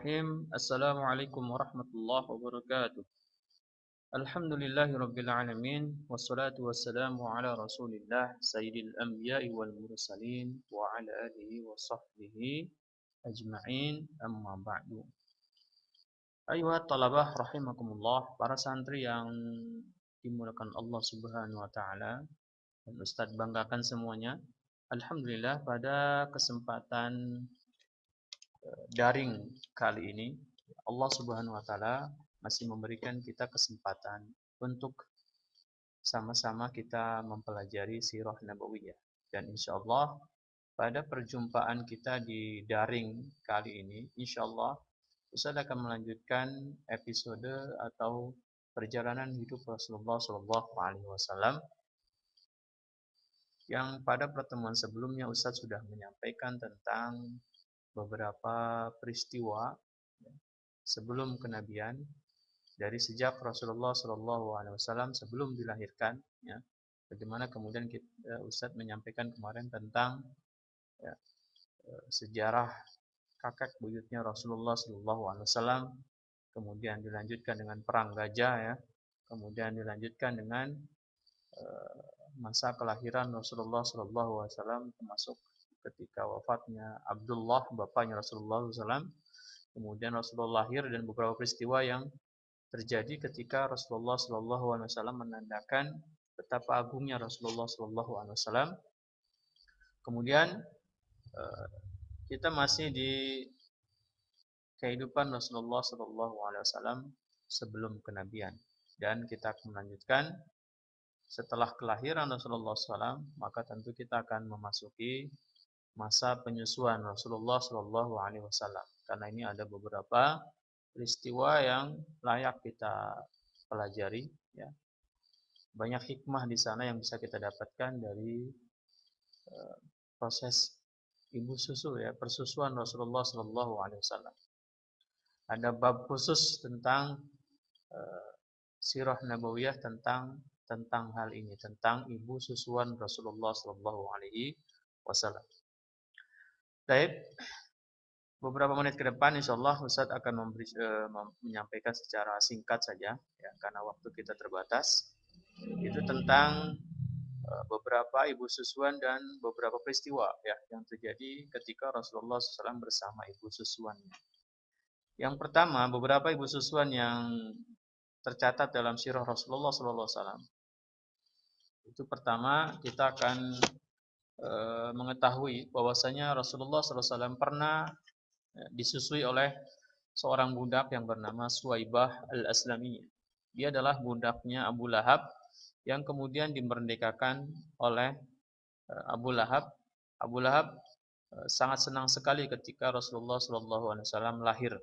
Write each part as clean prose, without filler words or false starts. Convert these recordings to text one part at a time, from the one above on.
Bismillahirrahmanirrahim. Assalamualaikum warahmatullahi wabarakatuh. Alhamdulillahirabbil alamin wassalatu wassalamu ala Rasulillah sayyidil anbiya'i wal mursalin wa ala alihi wa sahbihi ajma'in amma ba'du. Ayuhat talabah rahimakumullah, para santri yang dimulakan Allah Subhanahu wa taala dan Ustaz banggakan semuanya. Alhamdulillah pada kesempatan daring kali ini Allah Subhanahu wa taala masih memberikan kita kesempatan untuk sama-sama kita mempelajari sirah nabawiyah, dan insyaallah pada perjumpaan kita di daring kali ini insyaallah Ustaz akan melanjutkan episode atau perjalanan hidup Rasulullah Shallallahu alaihi wasallam yang pada pertemuan sebelumnya Ustaz sudah menyampaikan tentang beberapa peristiwa sebelum kenabian, dari sejak Rasulullah Shallallahu Alaihi Wasallam sebelum dilahirkan, ya, bagaimana kemudian Ustadz menyampaikan kemarin tentang ya, sejarah kakek buyutnya Rasulullah Shallallahu Alaihi Wasallam, kemudian dilanjutkan dengan perang gajah, ya, kemudian dilanjutkan dengan masa kelahiran Rasulullah Shallallahu Alaihi Wasallam, termasuk ketika wafatnya Abdullah, bapaknya Rasulullah SAW, kemudian Rasulullah lahir dan beberapa peristiwa yang terjadi ketika Rasulullah SAW menandakan betapa agungnya Rasulullah SAW. Kemudian kita masih di kehidupan Rasulullah SAW sebelum kenabian, dan kita akan melanjutkan setelah kelahiran Rasulullah SAW, maka tentu kita akan memasuki masa penyusuan Rasulullah Shallallahu Alaihi Wasallam, karena ini ada beberapa peristiwa yang layak kita pelajari, ya. Banyak hikmah di sana yang bisa kita dapatkan dari proses ibu susu, ya, persusuan Rasulullah Shallallahu Alaihi Wasallam. Ada bab khusus tentang sirah nabawiyah tentang hal ini, tentang ibu susuan Rasulullah Shallallahu Alaihi Wasallam. Baik, beberapa menit ke depan insyaallah Ustaz akan menyampaikan secara singkat saja, ya, karena waktu kita terbatas. Itu tentang beberapa ibu susuan dan beberapa peristiwa, ya, yang terjadi ketika Rasulullah SAW bersama ibu susuannya. Yang pertama, beberapa ibu susuan yang tercatat dalam sirah Rasulullah SAW. Itu pertama, kita akan mengetahui bahwasanya Rasulullah SAW pernah disusui oleh seorang budak yang bernama Suwaibah al-Aslamiyah. Dia adalah budaknya Abu Lahab yang kemudian dimerdekakan oleh Abu Lahab. Abu Lahab sangat senang sekali ketika Rasulullah SAW lahir.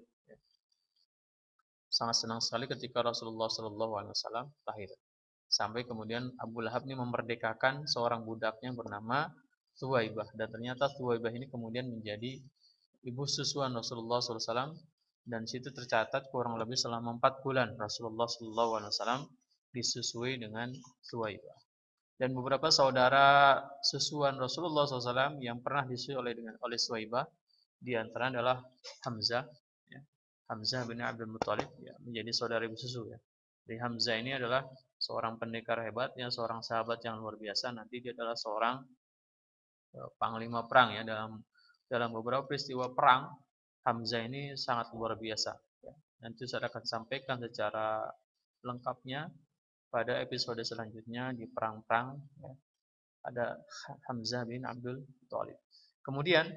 Sangat senang sekali ketika Rasulullah SAW lahir. Sampai kemudian Abu Lahab ini memerdekakan seorang budaknya bernama Suwaibah, dan ternyata Suwaibah ini kemudian menjadi ibu susuan Rasulullah SAW, dan situ tercatat kurang lebih selama 4 bulan Rasulullah SAW disusui dengan Suwaibah. Dan beberapa saudara susuan Rasulullah SAW yang pernah disusui oleh Suwaibah, di antara adalah Hamzah, ya. Hamzah bin Abdul Muttalib, ya, menjadi saudara ibu susu, ya. Jadi Hamzah ini adalah seorang pendekar hebat, ya, seorang sahabat yang luar biasa. Nanti dia adalah seorang panglima perang, ya, dalam beberapa peristiwa perang. Hamzah ini sangat luar biasa, ya. Nanti saya akan sampaikan secara lengkapnya pada episode selanjutnya di perang-perang, ya. Ada Hamzah bin Abdul Thalib. Kemudian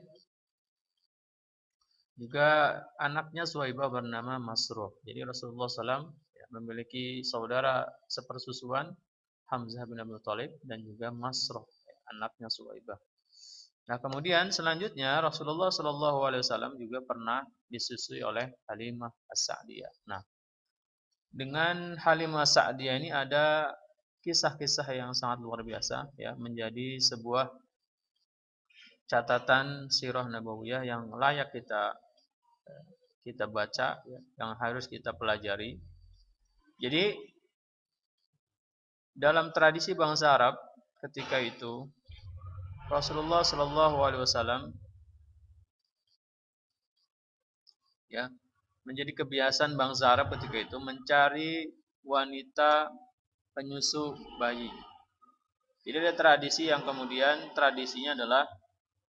juga anaknya Suwaibah bernama Masruh. Jadi Rasulullah SAW, ya, memiliki saudara sepersusuan, Hamzah bin Abdul Thalib dan juga Masruh, ya, anaknya Suwaibah. Nah, kemudian selanjutnya Rasulullah SAW juga pernah disusui oleh Halimah As-Sa'diyah. Nah, dengan Halimah As-Sa'diyah ini ada kisah-kisah yang sangat luar biasa, ya, menjadi sebuah catatan sirah nabawiyah yang layak kita baca, ya, yang harus kita pelajari. Jadi dalam tradisi bangsa Arab ketika itu, Rasulullah Shallallahu Alaihi Wasallam, ya, menjadi kebiasaan bangsa Arab ketika itu mencari wanita penyusu bayi. Jadi ada tradisi yang kemudian tradisinya adalah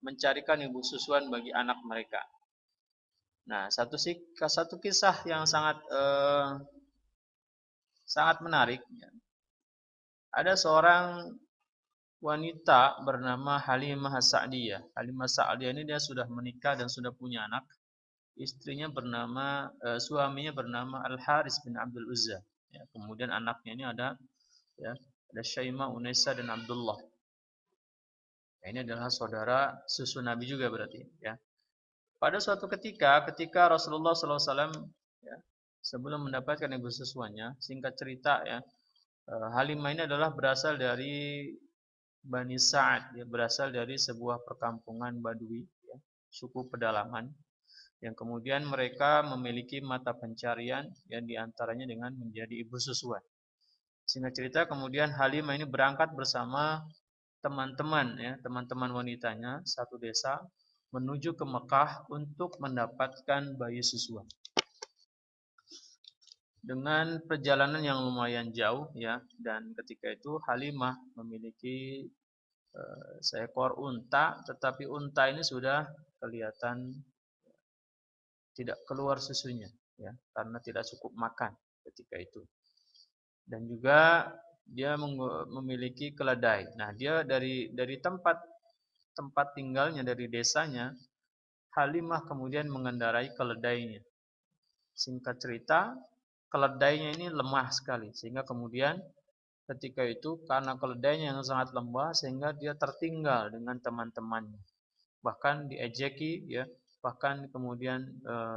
mencarikan ibu susuan bagi anak mereka. Nah, satu kisah yang sangat menarik. Ada seorang wanita bernama Halimah As-Sa'diyah. Halimah As-Sa'diyah ini dia sudah menikah dan sudah punya anak. Suaminya bernama Al-Haris bin Abdul Uzza. Ya, kemudian anaknya ini ada Syaimah, Unesa dan Abdullah. Ya, ini adalah saudara susu Nabi juga berarti. Ya. Pada suatu ketika Rasulullah SAW ya, sebelum mendapatkan ibu susuannya, singkat cerita ya, Halimah ini adalah berasal dari Bani Sa'ad, ya, berasal dari sebuah perkampungan Badui, ya, suku pedalaman, yang kemudian mereka memiliki mata pencarian yang diantaranya dengan menjadi ibu susuan. Singkat cerita kemudian Halimah ini berangkat bersama teman-teman, ya, teman-teman wanitanya satu desa menuju ke Mekah untuk mendapatkan bayi susuan. Dengan perjalanan yang lumayan jauh, ya, dan ketika itu Halimah memiliki seekor unta, tetapi unta ini sudah kelihatan tidak keluar susunya, ya, karena tidak cukup makan ketika itu. Dan juga dia memiliki keledai. Nah, dia dari tempat tinggalnya, dari desanya, Halimah kemudian mengendarai keledainya. Singkat cerita, keledainya ini lemah sekali, sehingga kemudian ketika itu karena keledainya yang sangat lemah sehingga dia tertinggal dengan teman-temannya. Bahkan diejeki, ya, bahkan kemudian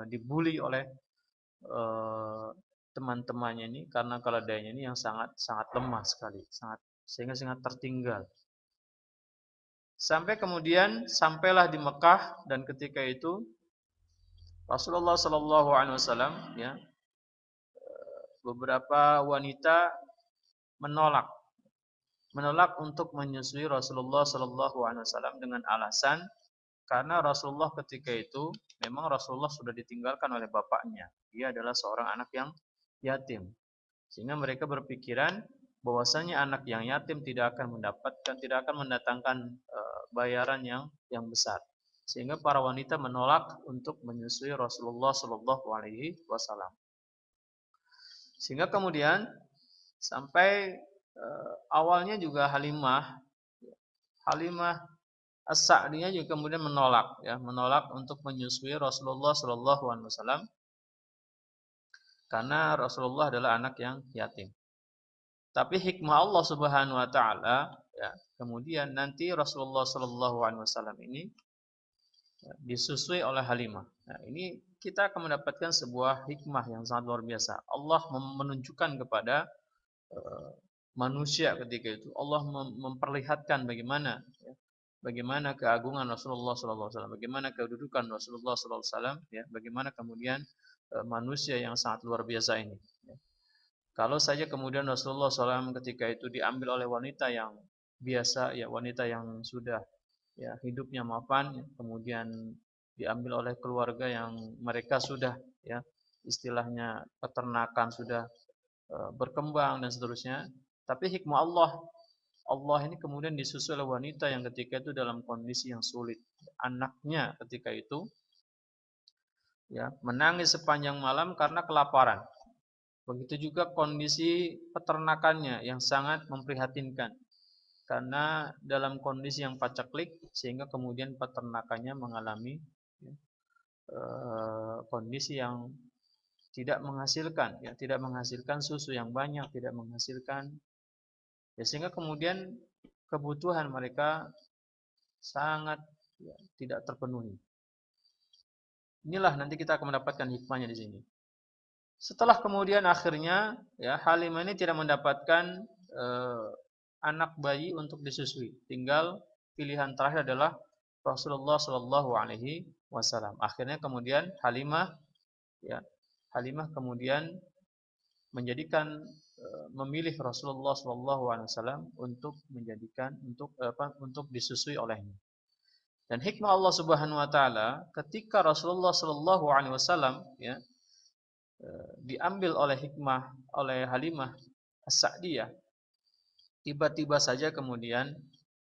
dibully oleh teman-temannya ini karena keledainya ini yang sangat lemah sekali, sehingga sangat tertinggal. Sampai kemudian sampailah di Mekah, dan ketika itu Rasulullah Shallallahu Alaihi Wasallam, ya, beberapa wanita menolak untuk menyusui Rasulullah Shallallahu Alaihi Wasallam dengan alasan karena Rasulullah ketika itu memang Rasulullah sudah ditinggalkan oleh bapaknya. Dia adalah seorang anak yang yatim, sehingga mereka berpikiran bahwasanya anak yang yatim tidak akan mendatangkan bayaran yang besar, sehingga para wanita menolak untuk menyusui Rasulullah Shallallahu Alaihi Wasallam. Sehingga kemudian sampai awalnya juga Halimah As-Sa'diyah juga kemudian menolak untuk menyusui Rasulullah Shallallahu Alaihi Wasallam karena Rasulullah adalah anak yang yatim. Tapi hikmah Allah Subhanahu Wa Taala, ya, kemudian nanti Rasulullah Shallallahu Alaihi Wasallam ini disusui oleh Halimah. Nah, ini kita akan mendapatkan sebuah hikmah yang sangat luar biasa. Allah menunjukkan kepada manusia ketika itu, Allah memperlihatkan bagaimana keagungan Rasulullah SAW, bagaimana kedudukan Rasulullah SAW, ya, bagaimana kemudian manusia yang sangat luar biasa ini. Ya. Kalau saja kemudian Rasulullah SAW ketika itu diambil oleh wanita yang biasa, ya, wanita yang sudah, ya, hidupnya mapan, ya, kemudian diambil oleh keluarga yang mereka sudah, ya, istilahnya peternakan sudah berkembang dan seterusnya. Tapi hikmah Allah ini kemudian disusul oleh wanita yang ketika itu dalam kondisi yang sulit. Anaknya ketika itu, ya, menangis sepanjang malam karena kelaparan. Begitu juga kondisi peternakannya yang sangat memprihatinkan. Karena dalam kondisi yang paceklik sehingga kemudian peternakannya mengalami, ya, kondisi yang tidak menghasilkan susu yang banyak, tidak menghasilkan, ya, sehingga kemudian kebutuhan mereka sangat, ya, tidak terpenuhi. Inilah nanti kita akan mendapatkan hikmahnya di sini. Setelah kemudian akhirnya, ya, Halimah ini tidak mendapatkan anak bayi untuk disusui. Tinggal pilihan terakhir adalah Rasulullah Shallallahu Alaihi Wasallam. Akhirnya kemudian Halimah kemudian memilih Rasulullah Shallallahu Alaihi Wasallam untuk disusui olehnya. Dan hikmah Allah Subhanahu Wa Taala ketika Rasulullah Shallallahu Alaihi Wasallam, ya, diambil oleh Halimah As-Sa'diyah, tiba-tiba saja kemudian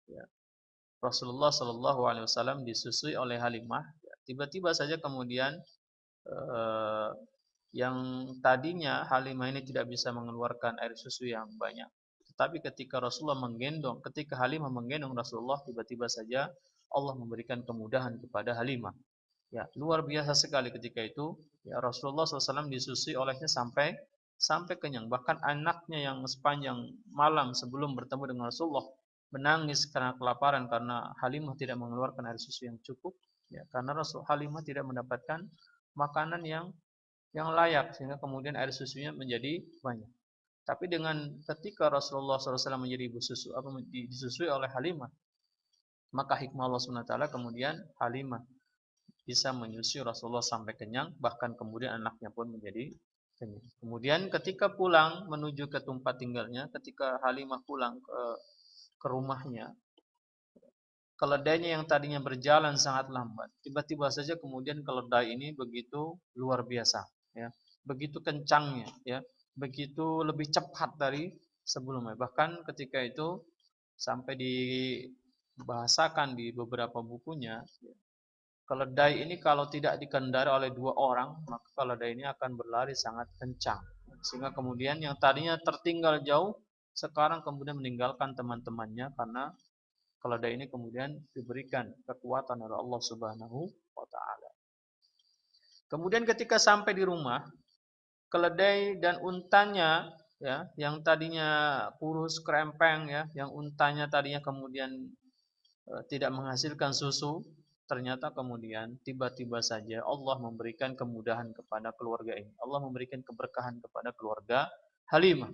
ya, Rasulullah Shallallahu Alaihi Wasallam disusui oleh Halimah. Ya, tiba-tiba saja kemudian eh, yang tadinya Halimah ini tidak bisa mengeluarkan air susu yang banyak, tetapi ketika Halimah menggendong Rasulullah, tiba-tiba saja Allah memberikan kemudahan kepada Halimah. Ya, luar biasa sekali ketika itu. Ya, Rasulullah SAW disusui olehnya sampai kenyang. Bahkan anaknya yang sepanjang malam sebelum bertemu dengan Rasulullah menangis karena kelaparan karena Halimah tidak mengeluarkan air susu yang cukup. Ya, karena Halimah tidak mendapatkan makanan yang layak sehingga kemudian air susunya menjadi banyak. Tapi dengan ketika Rasulullah SAW menjadi ibu susu, disusui oleh Halimah, maka hikmah Allah SWT kemudian Halimah bisa menyusui Rasulullah sampai kenyang, bahkan kemudian anaknya pun menjadi kenyang. Kemudian ketika pulang menuju ke tempat tinggalnya, ketika Halimah pulang ke rumahnya, keledainya yang tadinya berjalan sangat lambat, tiba-tiba saja kemudian keledai ini begitu luar biasa, ya, begitu kencangnya, ya, begitu lebih cepat dari sebelumnya. Bahkan ketika itu sampai dibahasakan di beberapa bukunya, ya, keledai ini kalau tidak dikendari oleh dua orang, maka keledai ini akan berlari sangat kencang. Sehingga kemudian yang tadinya tertinggal jauh, sekarang kemudian meninggalkan teman-temannya karena keledai ini kemudian diberikan kekuatan oleh Allah Subhanahu wa taala. Kemudian ketika sampai di rumah, keledai dan untanya, ya, yang tadinya kurus kerempeng, ya, yang untanya tadinya kemudian tidak menghasilkan susu, ternyata kemudian tiba-tiba saja Allah memberikan kemudahan kepada keluarga ini. Allah memberikan keberkahan kepada keluarga Halimah.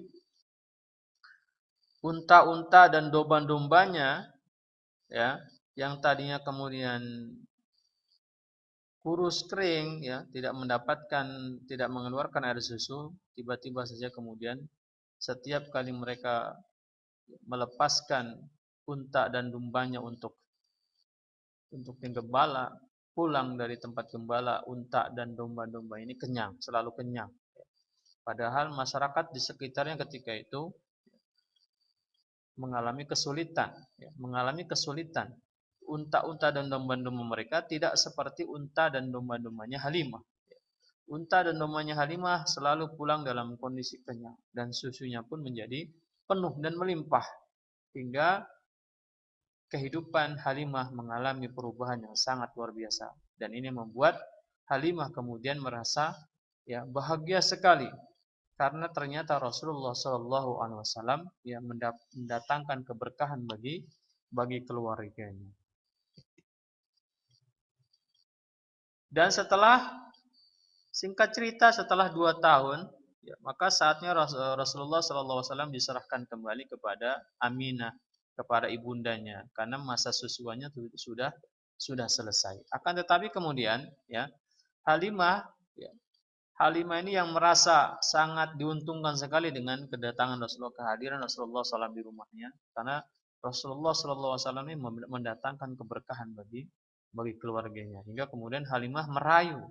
Unta-unta dan domba-dombanya, ya, yang tadinya kemudian kurus kering, ya, tidak mengeluarkan air susu, tiba-tiba saja kemudian setiap kali mereka melepaskan unta dan dombanya untuk gembala, pulang dari tempat gembala, unta dan domba-domba ini kenyang, selalu kenyang. Padahal masyarakat di sekitarnya ketika itu mengalami kesulitan, ya, mengalami kesulitan. Unta-unta dan domba-domba mereka tidak seperti unta dan domba-dombanya Halimah. Unta dan dombanya Halimah selalu pulang dalam kondisi kenyang dan susunya pun menjadi penuh dan melimpah hingga kehidupan Halimah mengalami perubahan yang sangat luar biasa, dan ini membuat Halimah kemudian merasa, ya, bahagia sekali karena ternyata Rasulullah Shallallahu Alaihi Wasallam, ya, mendatangkan keberkahan bagi keluarganya. Dan singkat cerita, setelah 2 tahun, ya, maka saatnya Rasulullah Shallallahu Alaihi Wasallam diserahkan kembali kepada Aminah, kepada ibundanya, karena masa susuannya sudah selesai. Akan tetapi kemudian, ya, Halimah, ya, Halimah ini yang merasa sangat diuntungkan sekali dengan kedatangan Rasulullah, kehadiran Rasulullah SAW di rumahnya, karena Rasulullah SAW ini mendatangkan keberkahan bagi keluarganya, hingga kemudian Halimah merayu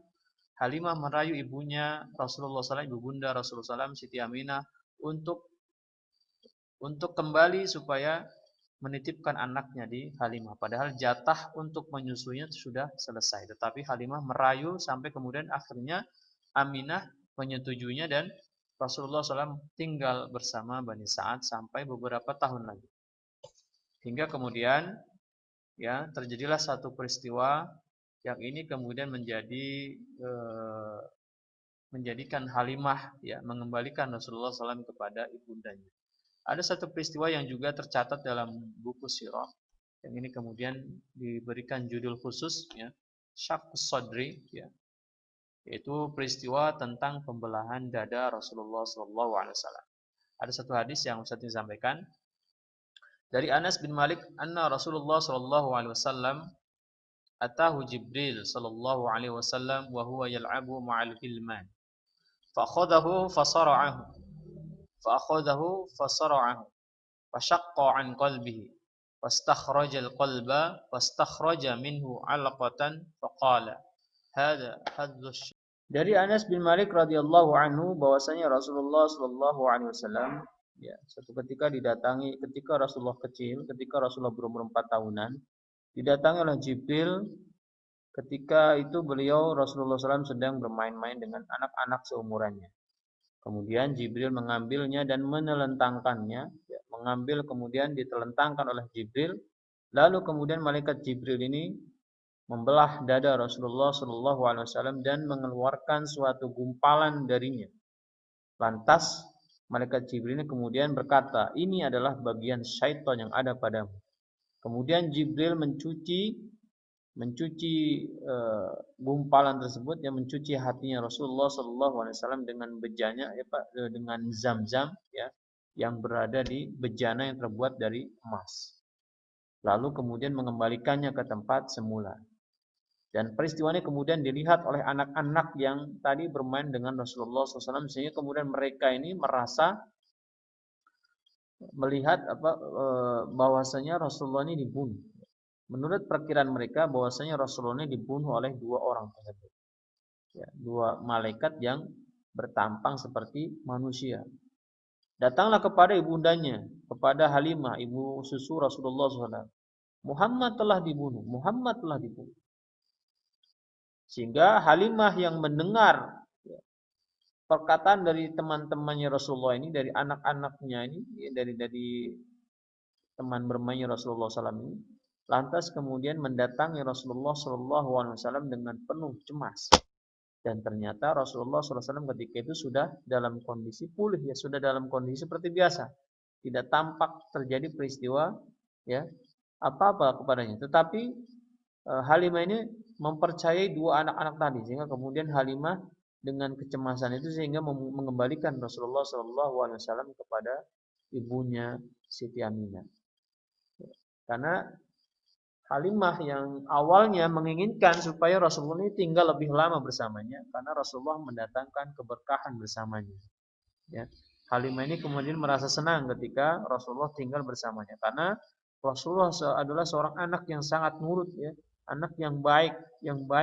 ibunya Rasulullah SAW, ibu bunda Rasulullah SAW, Siti Aminah, untuk kembali supaya menitipkan anaknya di Halimah. Padahal jatah untuk menyusuinya sudah selesai. Tetapi Halimah merayu sampai kemudian akhirnya Aminah menyetujuinya dan Rasulullah SAW tinggal bersama Bani Sa'ad sampai beberapa tahun lagi. Hingga kemudian, ya, terjadilah satu peristiwa yang ini kemudian menjadikan Halimah, ya, mengembalikan Rasulullah SAW kepada ibundanya. Ada satu peristiwa yang juga tercatat dalam buku sirah, yang ini kemudian diberikan judul khusus, ya, Syaqqus Sadri, ya, yaitu peristiwa tentang pembelahan dada Rasulullah SAW. Ada satu hadis yang Ustaz sampaikan dari Anas bin Malik, anna Rasulullah SAW atahu Jibril sallallahu alaihi wasallam wa huwa yal'abu ma'al gilman. Fa'akhadahu fasara'ahu fashaqqa an qalbihi wastakhraja al-qalba wastakhraja minhu 'alaqatan faqala hadha hadhu. Dari Anas bin Malik radhiyallahu anhu bahwasanya Rasulullah sallallahu alaihi wasallam ya suatu ketika didatangi ketika Rasulullah kecil, ketika Rasulullah berumur 4 tahunan, didatangi oleh Jibril ketika itu beliau Rasulullah SAW sedang bermain-main dengan anak-anak seumurannya. Kemudian Jibril mengambilnya dan menelentangkannya, ya, mengambil kemudian ditelentangkan oleh Jibril. Lalu kemudian malaikat Jibril ini membelah dada Rasulullah SAW dan mengeluarkan suatu gumpalan darinya. Lantas malaikat Jibril ini kemudian berkata, ini adalah bagian syaitan yang ada padamu. Kemudian Jibril mencuci gumpalan tersebut, yang mencuci hatinya Rasulullah SAW dengan bejanya, ya Pak, dengan zam-zam, ya, yang berada di bejana yang terbuat dari emas. Lalu kemudian mengembalikannya ke tempat semula. Dan peristiwa ini kemudian dilihat oleh anak-anak yang tadi bermain dengan Rasulullah SAW, sehingga kemudian mereka ini merasa melihat bahwasanya Rasulullah ini dibunuh. Menurut perkiraan mereka bahwasanya Rasulullah ini dibunuh oleh 2 orang tersebut. Ya, 2 malaikat yang bertampang seperti manusia. Datanglah kepada ibundanya, kepada Halimah, ibu susu Rasulullah SAW. Muhammad telah dibunuh, Muhammad telah dibunuh. Sehingga Halimah yang mendengar perkataan dari teman-temannya Rasulullah ini, dari anak-anaknya ini, dari teman bermainnya Rasulullah SAW ini, lantas kemudian mendatangi Rasulullah SAW dengan penuh cemas. Dan ternyata Rasulullah SAW ketika itu sudah dalam kondisi pulih, ya, sudah dalam kondisi seperti biasa. Tidak tampak terjadi peristiwa, ya, apa-apa kepadanya. Tetapi Halimah ini mempercayai 2 anak-anak tadi, sehingga kemudian Halimah dengan kecemasan itu sehingga mengembalikan Rasulullah SAW kepada ibunya Siti Aminah. Karena Halimah yang awalnya menginginkan supaya Rasulullah ini tinggal lebih lama bersamanya, karena Rasulullah mendatangkan keberkahan bersamanya. Ya. Halimah ini kemudian merasa senang ketika Rasulullah tinggal bersamanya, karena Rasulullah adalah seorang anak yang sangat nurut, ya, anak yang baik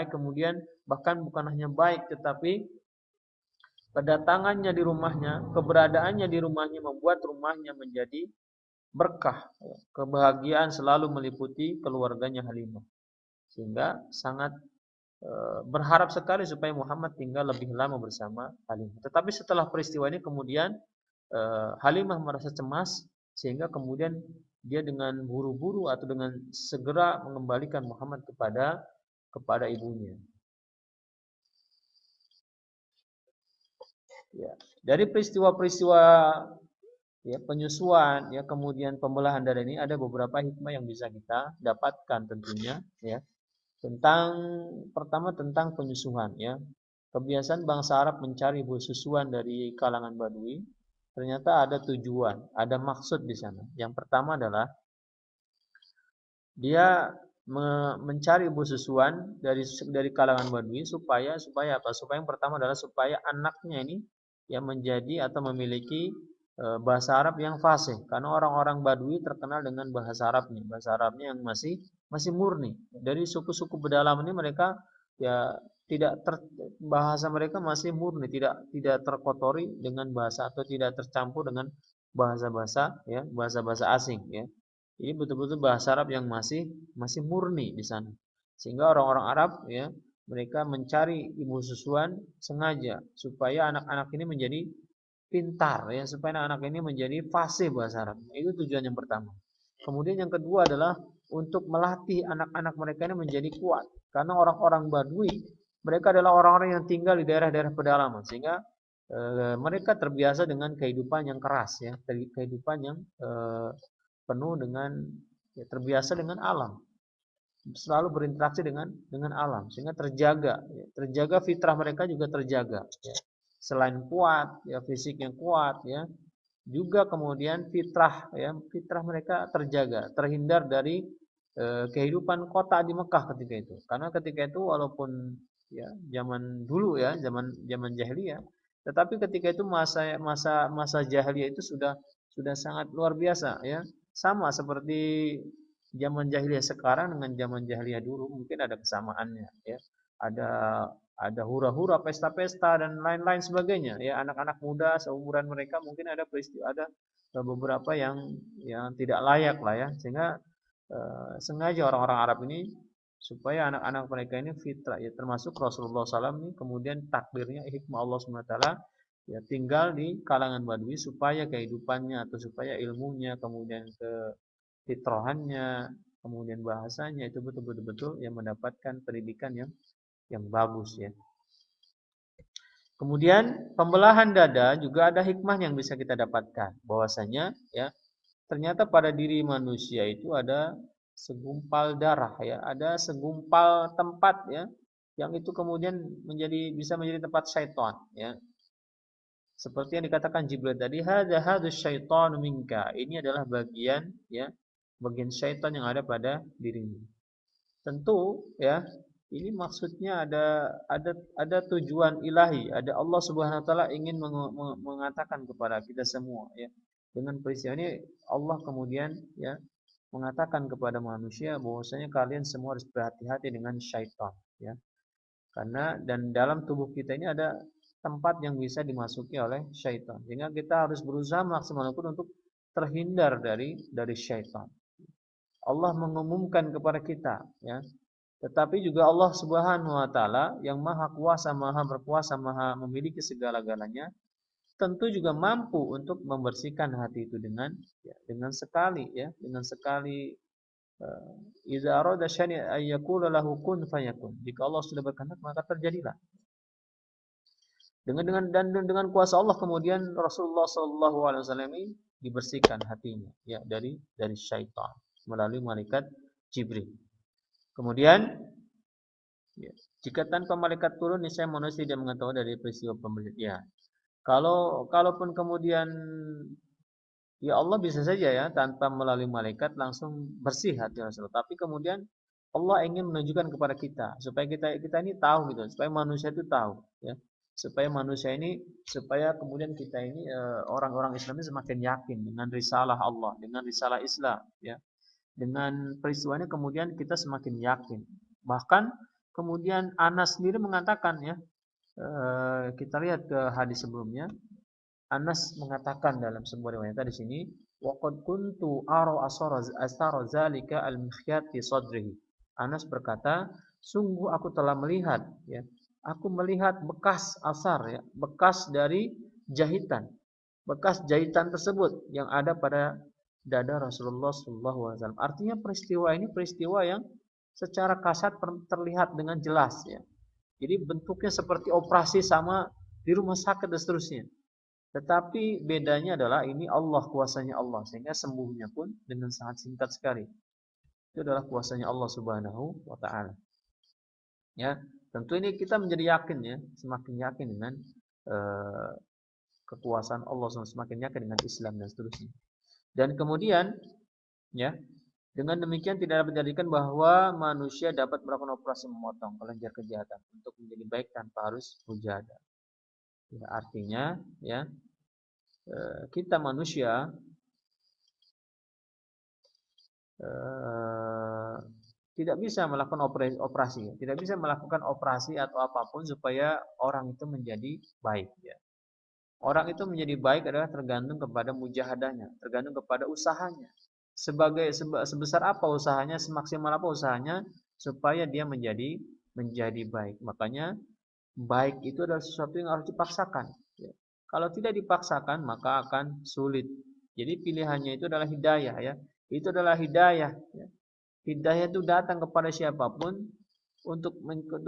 kemudian bahkan bukan hanya baik, tetapi kedatangannya di rumahnya, keberadaannya di rumahnya membuat rumahnya menjadi berkah, ya. Kebahagiaan selalu meliputi keluarganya Halimah, sehingga sangat berharap sekali supaya Muhammad tinggal lebih lama bersama Halimah. Tetapi setelah peristiwa ini kemudian Halimah merasa cemas, sehingga kemudian dia dengan buru-buru atau dengan segera mengembalikan Muhammad kepada ibunya. Ya. Dari peristiwa-peristiwa, ya, penyusuan, ya, kemudian pembelahan dada ini ada beberapa hikmah yang bisa kita dapatkan tentunya, ya. Pertama tentang penyusuan, ya. Kebiasaan bangsa Arab mencari buah susuan dari kalangan Badui ternyata ada tujuan, ada maksud di sana. Yang pertama adalah dia mencari ibu susuan dari kalangan Badui supaya apa? Supaya yang pertama adalah supaya anaknya ini yang menjadi atau memiliki bahasa Arab yang fasih, karena orang-orang Badui terkenal dengan bahasa Arabnya yang masih murni. Dari suku-suku pedalaman ini mereka, ya, bahasa mereka masih murni, tidak terkotori dengan bahasa atau tidak tercampur dengan bahasa-bahasa, ya, bahasa-bahasa asing, ya. Ini betul-betul bahasa Arab yang masih murni di sana. Sehingga orang-orang Arab, ya, mereka mencari ibu susuan sengaja supaya anak-anak ini menjadi pintar, ya, supaya anak-anak ini menjadi fasih bahasa Arab. Itu tujuan yang pertama. Kemudian yang kedua adalah untuk melatih anak-anak mereka ini menjadi kuat. Karena orang-orang Badui, mereka adalah orang-orang yang tinggal di daerah-daerah pedalaman, sehingga mereka terbiasa dengan kehidupan yang keras, ya, kehidupan yang penuh dengan, ya, terbiasa dengan alam, selalu berinteraksi dengan alam, sehingga terjaga fitrah mereka juga terjaga, ya. Selain kuat, ya, fisik yang kuat, ya, juga kemudian fitrah, ya, fitrah mereka terjaga, terhindar dari kehidupan kota di Mekah ketika itu. Karena ketika itu walaupun, ya, zaman dulu, ya, zaman jahiliyah, tetapi ketika itu masa jahiliyah itu sudah sangat luar biasa, ya. Sama seperti zaman jahiliyah sekarang dengan zaman jahiliyah dulu, mungkin ada kesamaannya, ya. Ada ada hura-hura, pesta-pesta dan lain-lain sebagainya. Ya, anak-anak muda seumuran mereka mungkin ada peristiwa, ada beberapa yang tidak layak lah ya, sehingga sengaja orang-orang Arab ini supaya anak-anak mereka ini fitrah ya, termasuk Rasulullah SAW ini kemudian takdirnya hikmah Allah SWT ya tinggal di kalangan Badui supaya kehidupannya atau supaya ilmunya kemudian fitrahannya kemudian bahasanya itu betul-betul yang mendapatkan pendidikan yang bagus ya. Kemudian pembelahan dada juga ada hikmah yang bisa kita dapatkan bahwasanya ya ternyata pada diri manusia itu ada segumpal darah ya, ada segumpal tempat ya yang itu kemudian bisa menjadi tempat syaitan ya. Seperti yang dikatakan Jibril tadi, hadza syaitanu minka. Ini adalah bagian ya, bagian syaitan yang ada pada dirimu. Tentu ya, ini maksudnya ada tujuan ilahi, ada Allah Subhanahu wa taala ingin mengatakan kepada kita semua ya. Dengan peristiwa ini Allah kemudian ya mengatakan kepada manusia bahwasanya kalian semua harus berhati-hati dengan syaitan ya. Karena dan dalam tubuh kita ini ada tempat yang bisa dimasuki oleh syaitan. Sehingga kita harus berusaha maksimal untuk terhindar dari syaitan. Allah mengumumkan kepada kita ya. Tetapi juga Allah Subhanahu wa taala yang Maha Kuasa, Maha Berkuasa, Maha memiliki segala-galanya, tentu juga mampu untuk membersihkan hati itu dengan sekali ya, dengan sekali idza arada syai'an ay yaqula lahu kun fayakun. Jika Allah sudah berkehendak maka terjadilah. Dengan kuasa Allah kemudian Rasulullah SAW ini dibersihkan hatinya ya dari syaitan melalui malaikat Jibril. Kemudian ya, jika tanpa malaikat turun niscaya manusia tidak mengetahui dari peristiwa pemberian. Kalaupun kemudian ya Allah bisa saja ya tanpa melalui malaikat langsung bersih hati Rasulullah. Tapi kemudian Allah ingin menunjukkan kepada kita supaya kita ini tahu gitu, supaya manusia itu tahu ya. Supaya kemudian kita ini orang-orang Islam ini semakin yakin dengan risalah Allah, dengan risalah Islam ya. Dengan peristiwanya kemudian kita semakin yakin. Bahkan kemudian Anas sendiri mengatakan ya, kita lihat ke hadis sebelumnya. Anas mengatakan dalam sebuah riwayat di sini, waqad kuntu ara asara zalika al-mikhyat fi sadrihi. Anas berkata, sungguh aku telah melihat ya, aku melihat bekas asar ya, bekas dari jahitan. Bekas jahitan tersebut yang ada pada dada Rasulullah SAW. Artinya peristiwa ini peristiwa yang secara kasat terlihat dengan jelas ya. Jadi bentuknya seperti operasi sama di rumah sakit dan seterusnya. Tetapi bedanya adalah ini Allah, kuasanya Allah, sehingga sembuhnya pun dengan sangat singkat sekali. Itu adalah kuasanya Allah Subhanahu wa taala. Ya, tentu ini kita menjadi yakin ya, semakin yakin dengan kekuasaan Allah, semakin yakin dengan Islam dan seterusnya. Dan kemudian ya, dengan demikian tidak dapat dijadikan bahwa manusia dapat melakukan operasi memotong kelenjar kejahatan untuk menjadi baik tanpa harus mujahadah. Ya, artinya ya kita manusia tidak bisa melakukan operasi, tidak bisa melakukan operasi atau apapun supaya orang itu menjadi baik ya. Orang itu menjadi baik adalah tergantung kepada mujahadahnya, tergantung kepada usahanya. Sebesar apa usahanya, semaksimal apa usahanya supaya dia menjadi baik. Makanya baik itu adalah sesuatu yang harus dipaksakan. Ya. Kalau tidak dipaksakan maka akan sulit. Jadi pilihannya itu adalah hidayah ya. Itu adalah hidayah. Ya. Hidayah itu datang kepada siapapun untuk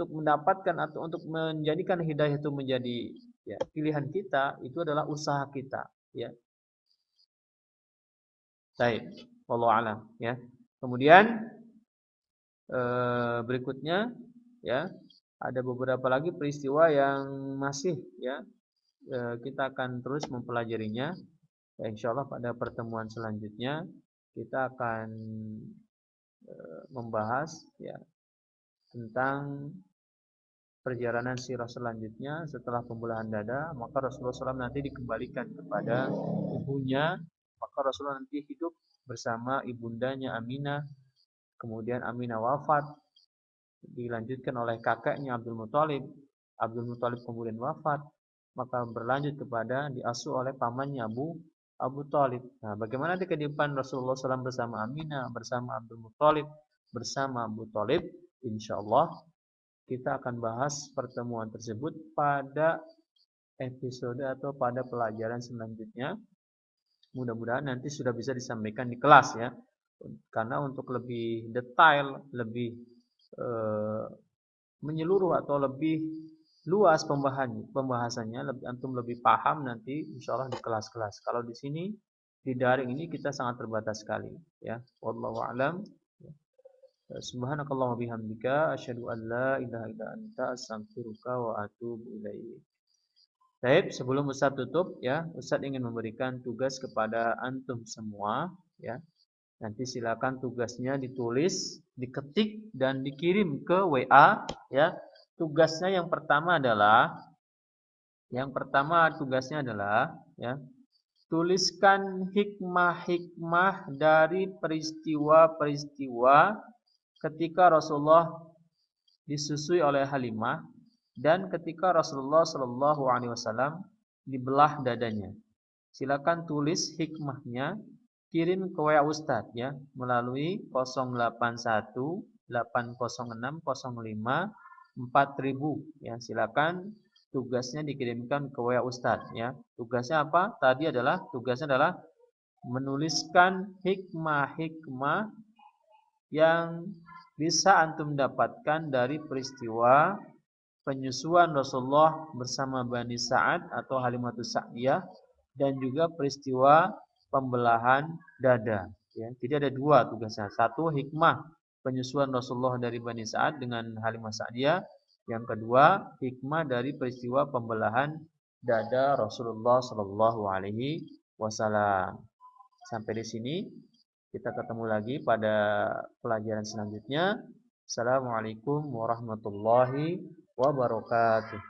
mendapatkan atau untuk menjadikan hidayah itu menjadi ya, pilihan kita itu adalah usaha kita. Ya. Baik, wallahu alam. Ya. Kemudian berikutnya ya. Ada beberapa lagi peristiwa yang masih ya kita akan terus mempelajarinya. Ya, insya Allah pada pertemuan selanjutnya kita akan membahas ya tentang perjalanan sirah selanjutnya setelah pembelahan dada. Maka Rasulullah SAW nanti dikembalikan kepada ibunya. Maka Rasulullah nanti hidup bersama ibundanya Aminah. Kemudian Aminah wafat. Dilanjutkan oleh kakaknya Abdul Muthalib, Abdul Muthalib kemudian wafat, maka berlanjut kepada diasuh oleh pamannya Abu Thalib. Nah, bagaimana di kehidupan Rasulullah SAW bersama Aminah, bersama Abdul Muthalib, bersama Abu Thalib? Insyaallah kita akan bahas pertemuan tersebut pada episode atau pada pelajaran selanjutnya. Mudah-mudahan nanti sudah bisa disampaikan di kelas ya. Karena untuk lebih detail, lebih menyeluruh atau lebih luas pembahasannya, antum lebih paham nanti insyaallah di kelas-kelas. Kalau di sini di daring ini kita sangat terbatas sekali ya. Wallahu a'lam. Subhanakallahumma bihamdika asyhadu an la ilaha illa anta astaghfiruka wa atubu ilaik. Baik, sebelum Ustaz tutup ya, Ustaz ingin memberikan tugas kepada antum semua ya. Nanti silakan tugasnya ditulis, diketik dan dikirim ke WA ya. Tugasnya yang pertama tugasnya adalah ya, tuliskan hikmah-hikmah dari peristiwa-peristiwa ketika Rasulullah disusui oleh Halimah dan ketika Rasulullah Shallallahu Alaihi Wasallam dibelah dadanya. Silakan tulis hikmahnya, kirim ke WA Ustadz ya melalui 081 806 05 4000 ya. Silakan tugasnya dikirimkan ke WA Ustadz ya. Tugasnya apa? Tugasnya adalah menuliskan hikmah-hikmah yang bisa antum dapatkan dari peristiwa penyusuan Rasulullah bersama Bani Sa'ad atau Halimatus Sa'diyah dan juga peristiwa pembelahan dada ya. Jadi ada dua tugasnya. Satu, hikmah penyusuan Rasulullah dari Bani Sa'ad dengan Halimah Sa'diyah. Yang kedua, hikmah dari peristiwa pembelahan dada Rasulullah Shallallahu Alaihi Wasallam. Sampai di sini kita ketemu lagi pada pelajaran selanjutnya. Assalamualaikum warahmatullahi wabarakatuh.